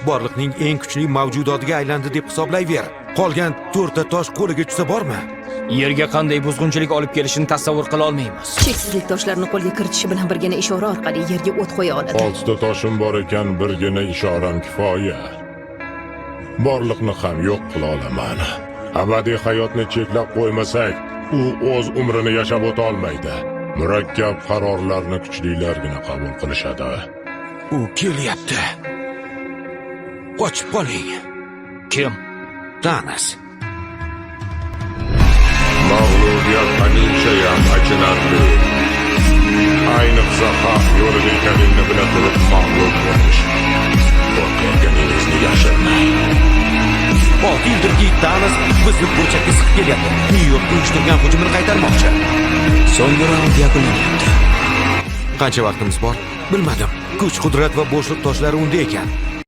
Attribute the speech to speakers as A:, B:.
A: borliqning eng kuchli mavjudotiga aylandi deb hisoblayver. Qolgan 4 ta tosh qo'liga tushsa bormi?
B: Yerga qanday buzg'unchilik olib kelishini tasavvur qila olmaymiz.
C: Cheksizlik toshlarni qo'lga kiritishi bilan birgina ishora orqali yerga o't qo'ya oladi.
D: 6 ta toshim bor ekan, birgina ishoram kifoya. Borliqni ham yo'q qila olaman. Abadiy hayotni cheklab qo'ymasak, u o'z umrini yashab o'ta olmaydi. Murakkab qarorlarni kuchlilargina qabul qilishadi.
A: U kelyapti. Qochib qoling.
B: Kim?
A: Thanos.
D: Mag'lubiyat hamishayam achinarli. Ayniqsa xavf yo'lida ekaningni bila turib mag'lub bo'lish. Qo'rqayotganingizni yashirmang.
A: 6 yildirki Thanos bizni burchakka siqib kelyapti. Nyu-York uyushtirgan hujumni qaytarmoqchi.
B: So'nggi raund yakunlanyapti.
A: Qancha vaqtimiz bor? Bilmadim. Kuch, qudrat va bo'shliq toshlari unda ekan.